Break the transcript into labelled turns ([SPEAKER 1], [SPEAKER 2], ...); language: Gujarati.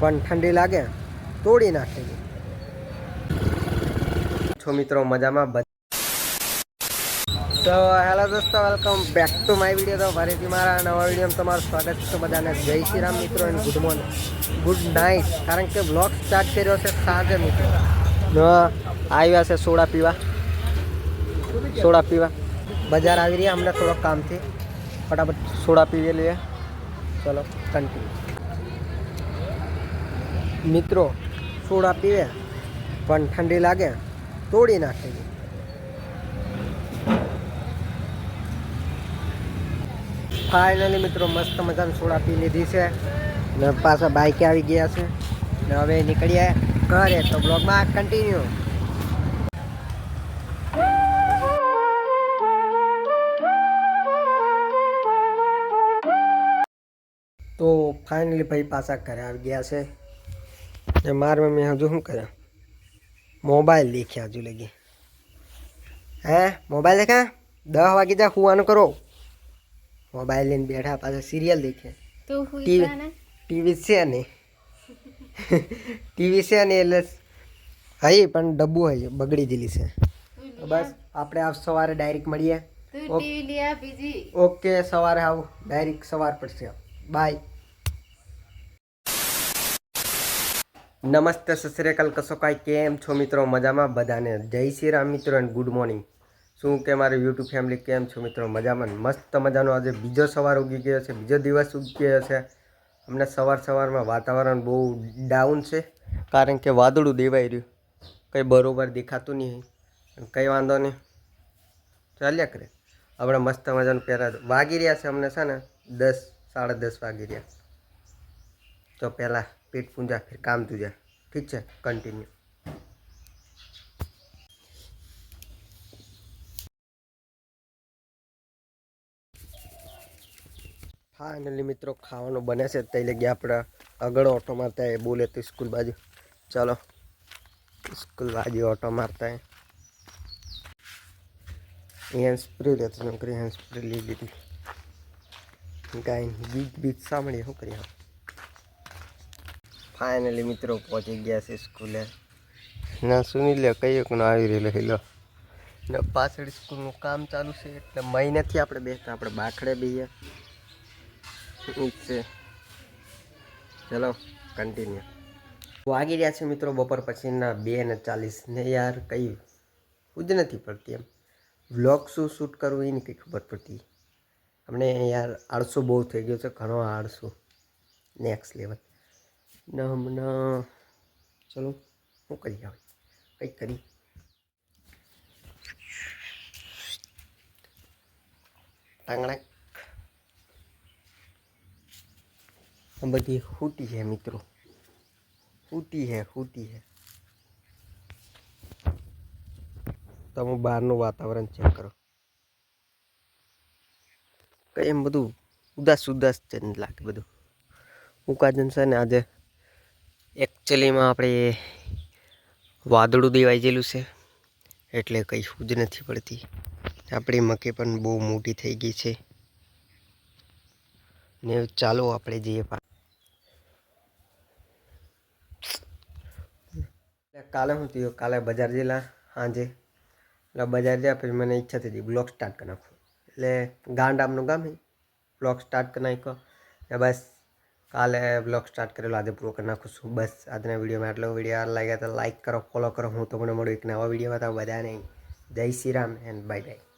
[SPEAKER 1] પણ ઠંડી લાગે તોડી નાખેલી છો મિત્રો મજામાં તો હેલો દોસ્તો welcome back to my video. તો ફરીથી મારા નવા વિડીયોમાં તમારું સ્વાગત છે બધાને. જય શ્રી રામ મિત્રો and good morning, good night. કારણ કે બ્લોગ સ્ટાર્ટ કર્યો છે સાંજે મિત્રો. આવ્યા છે સોડા પીવા બજાર આવી રહ્યા અમને થોડોક કામથી. ફટાફટ સોડા પીવી લઈએ. ચલો કન્ટિન્યુ મિત્રો. સોડા પીવે પણ ઠંડી લાગે તોડી નાખેલી. ફાઇનલી મિત્રો મસ્ત મજાની સોડા પી લીધી છે ને પાછા બાઇકે આવી ગયા છે ને હવે નીકળીએ ઘરે. તો બ્લોગમાં કન્ટિન્યુ. તો ફાઇનલી ભાઈ પાછા ઘરે આવી ગયા છે ને મારી મમ્મી હજુ શું કરે? મોબાઈલ દેખ્યા હજુ લગી. હે મોબાઈલ દેખા? 10 વાગી જા સુવાનું કરો. મોબાઈલ લઈને બેઠા પાછા સિરિયલ દેખે. ટીવી છે ને ટીવી છે ને એટલે હઈ પણ ડબ્બુ હઈ બગડી ગયેલી છે. બસ આપણે આવ સવારે ડાયરેક્ટ મળીએ. ઓકે સવારે આવું ડાયરેક્ટ સવાર પડશે. બાય. નમસ્તે સત શ્રી અકાલ. કશો કાંઈ કેમ છો મિત્રો? મજામાં બધાને જય શ્રી રામ મિત્રો એન્ડ ગુડ મોર્નિંગ. શું કે મારી યુટ્યુબ ફેમિલી કેમ છો મિત્રો? મજામાં મસ્ત મજાનો આજે બીજો સવાર ઉગી ગયો છે, બીજો દિવસ ઉગી ગયો છે. અમને સવારમાં વાતાવરણ બહુ ડાઉન છે કારણ કે વાદળું દેવાઈ રહ્યું, કંઈ બરોબર દેખાતું નહીં. કંઈ વાંધો નહીં, ચાલ્યા કરે. આપણે મસ્ત મજાનું પહેરાં વાગી રહ્યા છે અમને છે ને 10 સાડા 10 વાગી રહ્યા. તો પહેલાં પેટ પૂંજા ફિર કામ તુજા. ઠીક છે, કન્ટિન્યુ. ફાઇનલી મિત્રો ખાવાનું બને છે. તે લગી આપણે આગળ ઓટો મારતા એ બોલે તો સ્કૂલ બાજુ. ચાલો સ્કૂલ બાજુ ઓટો મારતા હેન્ડ સ્પ્રે લેતો નોકરી. હેન્ડ સ્પ્રે લઈ લીધી. ગાય બીજ સાંભળીએ શું કરીએ. ફાઇનલી મિત્રો પહોંચી ગયા છે સ્કૂલે. ના સુની લે કઈ કોણ આવી રહેલો હેલો ને પાછળ સ્કૂલનું કામ ચાલુ છે એટલે મહિનેથી આપણે બેસતા આપણે બાખડે બઈએ છે. ચલો કન્ટિન્યુ. વાગી રહ્યા છે મિત્રો બપોર પછીના 2:40 ને યાર કઈ જ નથી પડતી. એમ વ્લોગ શું શૂટ કરવું એની કંઈ ખબર પડતી. અમને યાર આળસુ બહુ થઈ ગયો છે, ઘણો આળસુ નેક્સ્ટ લેવલ. ને હમણાં ચલો શું કરી આવે કંઈક કરી. ટાંગણા બધી હૂટી છે મિત્રો, હૂટી છે. તમે બહારનું વાતાવરણ ચેક કરો. કંઈ એમ બધું ઉદાસ છે લાગે બધું. ઉકાજન છે ને આજે એકચ્યુઅલીમાં આપણે વાદળું દેવાઈ ગયેલું છે એટલે કંઈ સૂજ નથી પડતી. આપણી મકે પણ બહુ મોટી થઈ ગઈ છે ને ચાલો આપણે જઈએ. કાલે શું થયું? કાલે બજાર જેલા સાંજે એટલે બજાર જ્યાં પછી મને ઈચ્છા થઈ બ્લોગ સ્ટાર્ટ કરી નાખું. એટલે ગાંડામનું ગામ બ્લોગ સ્ટાર્ટ કરી નાખ્યો ને બસ કાલે બ્લોગ સ્ટાર્ટ કરેલો. આજે પૂરો કરી નાખું છું. બસ આજના વિડીયોમાં આટલો. વિડીયો લાગ્યા તો લાઈક કરો, ફોલો કરો. હું તમને મળું એક નવા વિડીયોમાં. તો બધાને જય Shri Ram and bye bye.